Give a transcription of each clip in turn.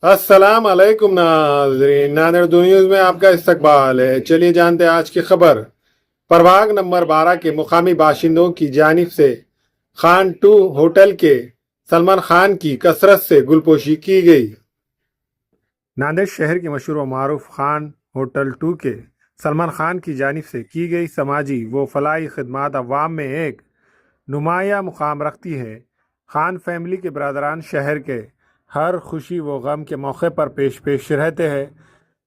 अस्सलाम अलैकुम नाज़रीन, नादिर न्यूज़ में आपका इस्तकबाल है। चलिए जानते हैं आज की खबर। प्रभाग नंबर 12 के मुकामी बाशिंदों की जानिब से खान 2 होटल के सलमान खान की कसरत से गुलपोशी की गई। नांदेड़ शहर के मशहूर व मारूफ खान होटल 2 के सलमान खान की जानिब से की गई समाजी व फलाही खिदमात अवाम में एक नुमाया मुकाम रखती है। खान फैमिली के बरदरान शहर के हर खुशी व गम के मौके पर पेश रहते हैं,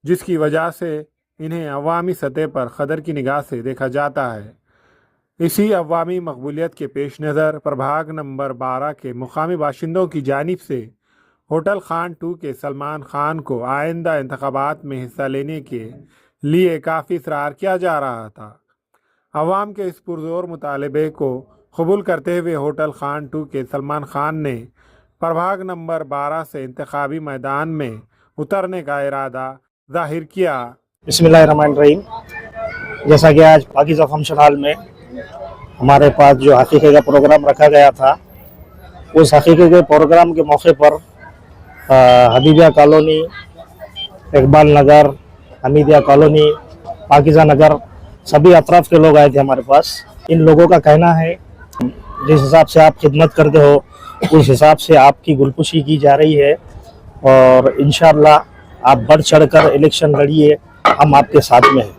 जिसकी वजह से इन्हें अवामी सतह पर कदर की निगाह से देखा जाता है। इसी अवामी मकबूलियत के पेश नज़र प्रभाग नंबर 12 के मुकामी बाशिंदों की जानिब से होटल खान 2 के सलमान खान को आइंदा इंतखाबात में हिस्सा लेने के लिए काफ़ी इसरार किया जा रहा था। अवाम के इस पुरजोर मुतालबे को कबूल करते हुए होटल खान 2 के सलमान खान ने प्रभाग नंबर 12 से इंतखाबी मैदान में उतरने का इरादा जाहिर किया। बिस्मिल्लाहिर्रहमानिर्रहीम। जैसा कि आज पाकीज़ा फंक्शन हॉल में हमारे पास जो हकीक़े का प्रोग्राम रखा गया था, उस हकीक़े के प्रोग्राम के मौके पर हबीबिया कॉलोनी, इकबाल नगर, हमीदिया कॉलोनी, पाकीज़ा नगर सभी अतराफ़ के लोग आए थे हमारे पास। इन लोगों का कहना है जिस हिसाब से आप खिदमत करते हो उस हिसाब से आपकी गुलपुशी की जा रही है और इंशाअल्लाह आप बढ़ चढ़कर इलेक्शन लड़िए, हम आपके साथ में हैं।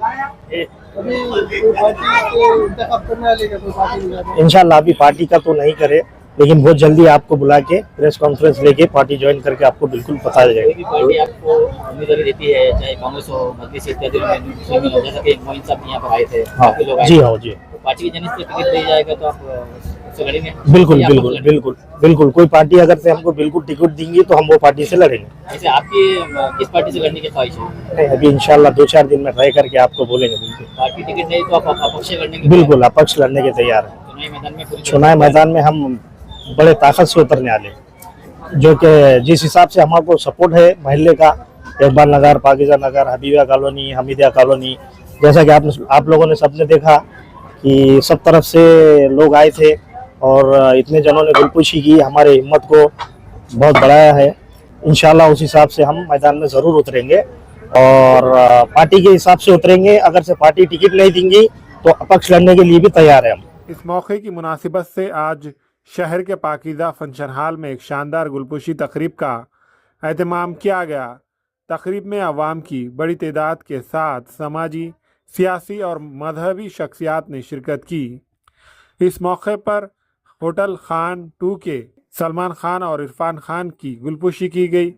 इंशाअल्लाह अभी पार्टी का तो नहीं करे, लेकिन बहुत जल्दी आपको बुला के प्रेस कॉन्फ्रेंस लेके पार्टी ज्वाइन करके आपको बिल्कुल पता जाएगा। पार्टी आपको उम्मीदवारी देती है, चाहे कांग्रेस हो, मजलिस इत्यादि में शामिल हो, जैसा कि मोइन साहब यहाँ पर आए थे, काफी लोग आए जी थे। हाँ जी। तो पार्टी की जानिब से टिकट दिया जाएगा तो आप उससे लड़ेंगे? बिल्कुल बिल्कुल बिल्कुल बिल्कुल, कोई पार्टी अगर से हमको बिल्कुल टिकट देंगी तो हम वो पार्टी से लड़ेंगे। ऐसे आपकी किस पार्टी से लड़ने की ख्वाहिश है? नहीं, अभी इंशाल्लाह 2-4 दिन में ट्राई करके आपको बोलेंगे। बिल्कुल पार्टी टिकट नहीं तो आप अपक्ष लड़ने की? बिल्कुल अपक्ष लड़ने के तैयार है। चुनावी मैदान में चुनाव मैदान में हम बड़े ताकत से उतरने वाले, जो कि जिस हिसाब से हमारे सपोर्ट है महल्ले का, इकबाल नगर, पाकीज़ा नगर, हबीबिया कॉलोनी, हमीदिया कॉलोनी, जैसा कि आप लोगों ने सबने देखा कि सब तरफ से लोग आए थे और इतने जनों ने गुलपुशी की, हमारे हिम्मत को बहुत बढ़ाया है। इंशाल्लाह उस हिसाब से हम मैदान में ज़रूर उतरेंगे और पार्टी के हिसाब से उतरेंगे। अगर से पार्टी टिकट नहीं देंगी तो अपक्ष लड़ने के लिए भी तैयार है हम। इस मौके की मुनासिबत से आज शहर के पाकीज़ा फंक्शन हॉल में एक शानदार गुलपोशी तकरीब का एहतमाम किया गया। तकरीब में अवाम की बड़ी तादाद के साथ समाजी, सियासी और मजहबी शख्सियात ने शिरकत की। इस मौके पर होटल खान 2 के सलमान खान और इरफान खान की गुलपोशी की गई।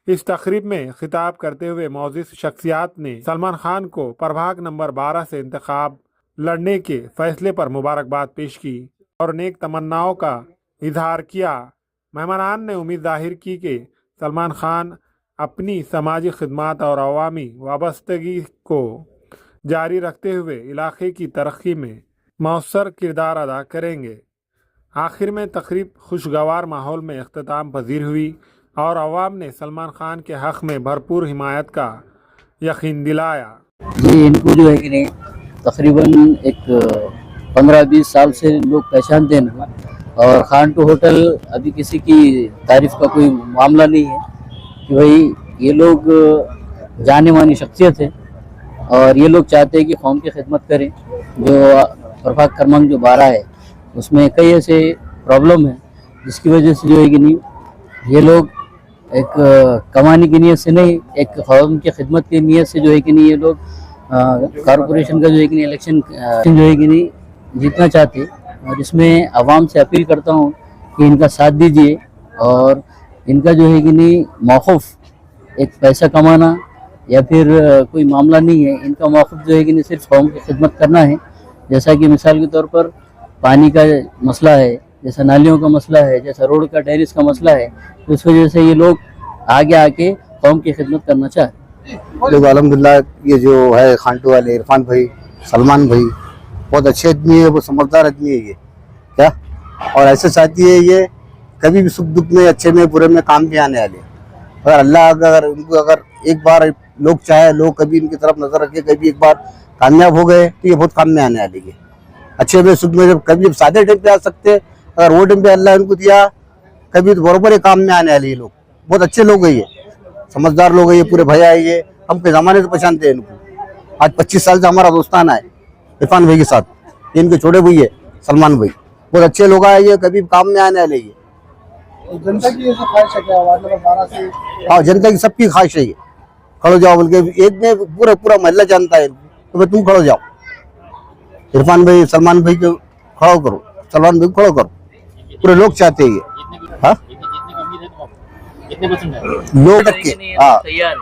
इस तकरीब में खिताब करते हुए मौजूद शख्सियात ने सलमान खान को प्रभाग नंबर 12 से इंतखाब लड़ने के फैसले पर मुबारकबाद पेश की और नेक तमन्नाओं का इजहार किया। मेहमानान ने उम्मीद जाहिर की कि सलमान खान अपनी समाजी खिदमात और अवामी वाबस्तगी को जारी रखते हुए इलाके की तरक्की में मौसर किरदार अदा करेंगे। आखिर में तकरीब खुशगवार माहौल में अख्ताम पजीर हुई और अवाम ने सलमान खान के हक़ में भरपूर हिमायत का यकीन दिलाया। जी, इनको जो है कि नहीं तकरीबन एक 15-20 साल से लोग पहचानते हैं और खान 2 होटल अभी किसी की तारीफ का कोई मामला नहीं है कि भाई ये लोग जाने मानी शख्सियत है और ये लोग चाहते हैं कि कौम की खिदमत करें। जो प्रभाग क्रमांक जो 12 है उसमें कई ऐसे प्रॉब्लम है जिसकी वजह से जो है कि नहीं ये लोग एक कमाने की नीयत से नहीं, एक कौम की खिदमत की नीयत से जो है कि नहीं ये लोग कॉरपोरेशन का जो है कि नहीं इलेक्शन जो है कि नहीं जीतना चाहते। और इसमें आवाम से अपील करता हूँ कि इनका साथ दीजिए और इनका जो है कि नहीं मौक़िफ़ एक पैसा कमाना या फिर कोई मामला नहीं है। इनका मौक़िफ़ जो है कि नहीं सिर्फ कौम की खिदमत करना है। जैसा कि मिसाल के तौर पर पानी का मसला है, जैसा नालियों का मसला है, जैसा रोड का टेरिस का मसला है, तो इस वजह से ये लोग आगे आके कौम की खिदमत करना चाहते हैं। देखो अल्हम्दुलिल्लाह ये जो है खान 2 वाले इरफान भाई, सलमान भाई बहुत अच्छे आदमी है, वो समझदार आदमी है ये क्या, और ऐसे साथी है ये कभी भी सुख दुख में, अच्छे में बुरे में काम भी आने वाले। अगर अल्लाह अगर उनको अगर एक बार लोग चाहे, लोग कभी इनकी तरफ नजर रखे, कभी एक बार कामयाब हो गए तो ये बहुत काम में आने वाले है। अच्छे में सुख में जब कभी सादे टाइम पे आ सकते, अगर वो टाइम पे अल्लाह इनको दिया कभी तो बराबर काम में आने वाले। ये लोग बहुत अच्छे लोग है ये। समझदार लोग है ये, पूरे भैया है ये, हम के जमाने से पहचानते हैं इनको। आज 25 साल से हमारा दोस्ताना है इरफान भाई के साथ। ये इनके छोटे भाई है सलमान भाई, बहुत अच्छे लोग आए, ये कभी काम में आने वाले। ये जनता की ऐसा ख्वाहिश है क्या वार्ड नंबर 12 से? हाँ, जनता की सबकी ख्वाहिश है ये खड़ो जाओ बोल के। एक में पूरा मोहल्ला जानता है तो भाई तुम खड़ो जाओ, इरफान भाई सलमान भाई को खड़ो करो, सलमान भाई को खड़ो करो, पूरे लोग चाहते हैं ये। हाँ, लोग हाँ तैयार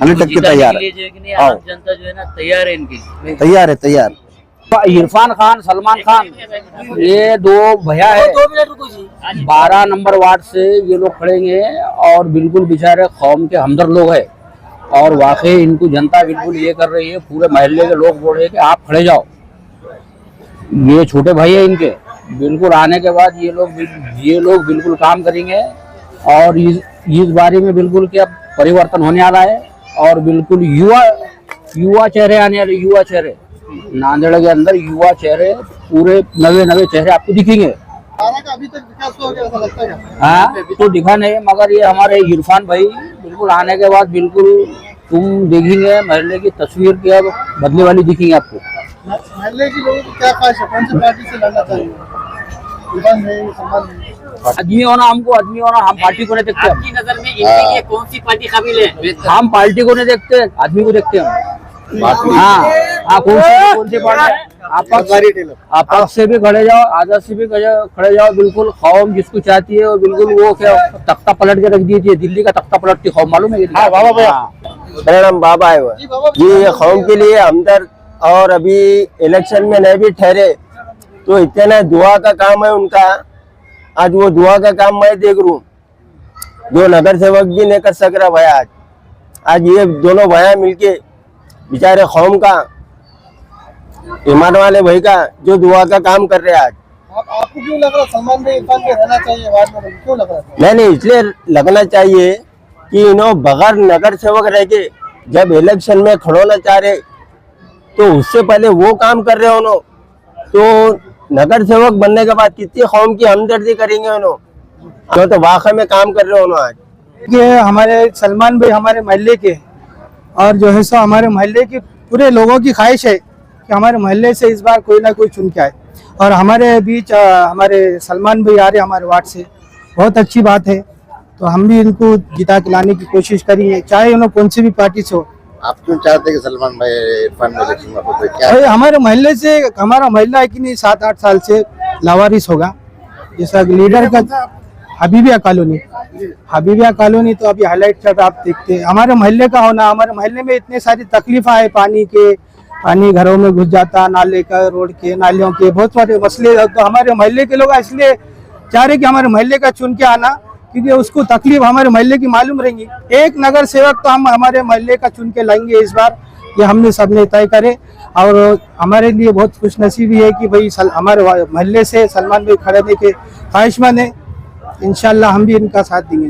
100% तैयार है। हाँ, जनता जो है ना तैयार है इनकी, तैयार। इरफान खान सलमान खान ये दो भैया है, 12 नंबर वार्ड से ये लोग खड़ेंगे और बिल्कुल बेचारे कौम के हमदर्द लोग है। और वाकई इनको जनता बिल्कुल ये कर रही है, पूरे महल्ले के लोग बोल रहे हैं कि आप खड़े जाओ। ये छोटे भाई है इनके, बिल्कुल आने के बाद ये लोग बिल्कुल काम करेंगे और इस बारे में बिल्कुल क्या परिवर्तन होने वाला है। और बिल्कुल युवा चेहरे आने वाले, युवा चेहरे नांदेड़ के अंदर युवा चेहरे, पूरे नवे चेहरे आपको दिखेंगे। 12 का अभी तक विकास हुआ क्या, ऐसा लगता है क्या? हाँ, तो दिखा नहीं, मगर ये हमारे इरफान भाई बिल्कुल आने के बाद बिल्कुल तुम देखेंगे महल्ले की तस्वीर की अब बदले वाली दिखेंगी आपको। महल्ले के लोगों की क्या ख्वाहिश है, कौन सी पार्टी से लड़ना चाहिए? इरफान भाई, सलमान भाई? आदमी होना, हमको आदमी होना, हम पार्टी को नहीं देखते। आपकी नजर में इनके लिए कौन सी पार्टी काबिल है? हम पार्टी को नहीं देखते, आदमी को देखते हैं हम। हाँ, कौन सी पार्टी? आप पक्ष से भी खड़े जाओ, आजाद से भी खड़े जाओ, बिल्कुल कौम जिसको चाहती है वो बिल्कुल वो क्या तख्ता पलट के रख दीजिए। दिल्ली का तख्ता पलटती कौम मालूम है? बाबा भैया, मेरा नाम बाबा है वो जी। ये कौम के लिए हमदर्द, और अभी इलेक्शन में नहीं भी ठहरे तो इतना दुआ का काम है उनका। आज वो दुआ का काम मैं देख रहा हूँ, जो नगर सेवक भी नहीं कर सक रहा भैया। आज ये दोनों भैया मिलके बेचारे कौम का, ईमान वाले भाई का जो दुआ का काम कर रहे हैं आज। आपको क्यों लग रहा सलमान भाई इरफान भाई रहना चाहिए वार्ड में, क्यों लग रहा है? नहीं, इसलिए लगना चाहिए कि इन्हों बगैर नगर सेवक रह के जब इलेक्शन में खड़ोना चाह रहे तो उससे पहले वो काम कर रहे हो, तो नगर सेवक बनने के बाद कितनी कौम की हमदर्दी करेंगे उन्होंने, तो वाकई में काम कर रहे हो आज। ये हमारे सलमान भाई हमारे महल्ले के, और जो है सो हमारे महल्ले के पूरे लोगों की ख्वाहिश है कि हमारे महल्ले से इस बार कोई ना कोई चुन के आए। और हमारे बीच हमारे सलमान भाई आ रहे हमारे वार्ड से, बहुत अच्छी बात है। तो हम भी इनको जिता के लाने की कोशिश करेंगे, चाहे उन्होंने कौन सी भी पार्टी से हो। आप क्यों चाहते हैं कि सलमान भाई इरफान में इलेक्शन में हो? क्या भाई हमारे महल्ले से, हमारा महल्ला है कि नहीं 7-8 साल से लावारिस होगा। जैसा लीडर का हबीबिया कॉलोनी तो अभी हाईलाइट कर आप देखते हैं। हमारे महल्ले का होना, हमारे महल्ले में इतने सारी तकलीफा है, पानी घरों में घुस जाता, नाले का, रोड के, नालियों के बहुत सारे मसले। तो हमारे महल्ले के लोग इसलिए चाह रहे कि हमारे महल्ले का चुन के आना, क्योंकि उसको तकलीफ हमारे महल्ले की मालूम रहेंगी। एक नगर सेवक तो हम हमारे महल्ले का चुन के लाएंगे इस बार, ये हमने सबने तय करे। और हमारे लिए बहुत खुशनसीबी है कि भाई हमारे महल्ले से सलमान भाई खड़े के ख्वाहिशमंद है। इंशाल्लाह हम भी इनका साथ देंगे।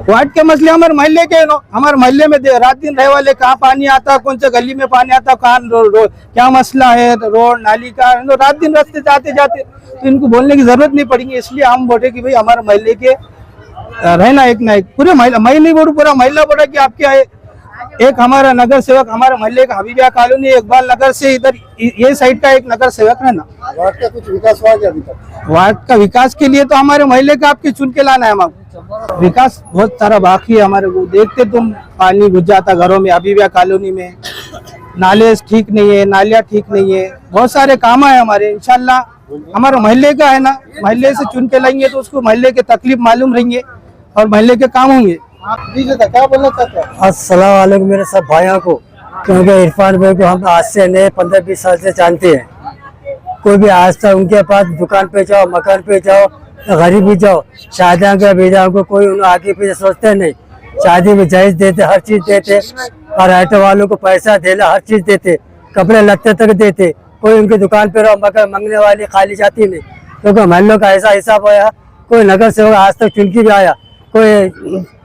वार्ड के मसले हमारे महल्ले के हमारे महल्ले में रात दिन रहे वाले, कहाँ पानी आता, कौन सा गली में पानी आता, कहाँ क्या मसला है, रोड नाली का, रात दिन रास्ते जाते जाते तो इनको बोलने की जरूरत नहीं पड़ेगी। इसलिए हम बोले कि भाई हमारे महल्ले के रहना एक ना एक, पूरे महिला, मैं नहीं बोलूँ पूरा महिला बोला कि आपके एक हमारा नगर सेवक हमारे महल्ले का हबीबिया कॉलोनी, इकबाल नगर से इधर ये साइड का एक नगर सेवक है ना। वार्ड का कुछ विकास हुआ क्या अभी तक? वार्ड का विकास के लिए तो हमारे महल्ले का आपके चुन के लाना है। हम विकास बहुत सारा बाकी है हमारे को, देखते तुम पानी घुस जाता घरों में, हबीबिया कॉलोनी में नाले ठीक नहीं है, नालियाँ ठीक नहीं है, बहुत सारे काम है हमारे। इंशाल्लाह हमारे महल्ले का है ना, महल्ले से चुन के लाएंगे तो उसको महल्ले के तकलीफ मालूम रहेंगे और महल्ले के काम होंगे। आप क्या बोलना चाहते हैं? अस्सलाम वालेकुम मेरे सब भाइयों को, क्योंकि इरफान भाई को हम आज से नहीं 15-20 साल से जानते हैं। कोई भी आज तक उनके पास दुकान पे जाओ, मकान पे जाओ, गरीब भी जाओ, शादियाँ के बेजाओं को कोई उन्हें आगे पीछे सोचते नहीं। शादी में जायज देते, हर चीज देते, और ऑटो वालों को पैसा देना, हर चीज देते, कपड़े लत्ते तक देते। कोई उनकी दुकान पे रहो, मकान मांगने वाली खाली जाती नहीं। क्योंकि महल्लों का ऐसा हिसाब आया, कोई नगर सेवक आज तक चुनकी भी आया कोई,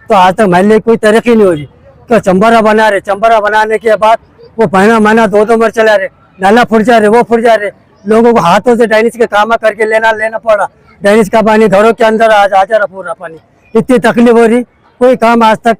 तो आज तक महल्ले की कोई तरक्की नहीं हो रही। तो चंबरा बना रहे, चंबरा बनाने के बाद वो महीना 2 मर चला रहे, नाला फुट जा रहे, वो फुट जा रहे, लोगों को हाथों से डाइनिस के काम करके लेना पड़ा। ड्रेनेज का पानी घरों के अंदर आ जा रहा पूरा पानी, इतनी तकलीफ हो रही। कोई काम आज तक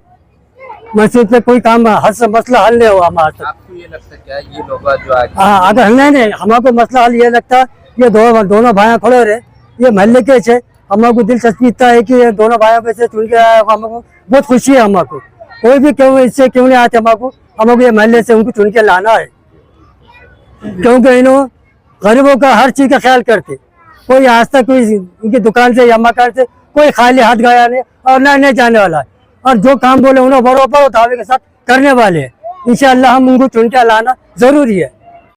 मस्जिद में कोई काम मसला हल नहीं हुआ हम आज तक। आपको ये लगता है क्या ये लोग जो आज हाँ, अगर नहीं हमारे मसला हल ये लगता, ये दोनों भाई खड़े रहे, ये महल्ले के छे, हमको दिलचस्पी इतना है कि ये दोनों भाइयों में से चुन के आया, हमको बहुत खुशी है। हमको कोई भी क्यों इससे क्यों नहीं आते, हमको ये महल्ले से उनको चुन के लाना है, क्योंकि इन्हों गरीबों का हर चीज का ख्याल करते। कोई आज तक कोई उनकी दुकान से या मकान से कोई खाली हाथ गया नहीं और नहीं जाने वाला है। और जो काम बोले उन्होंने बरोबर दावे के साथ करने वाले हैं। इंशाअल्लाह हम उनको चुन के लाना जरूरी है।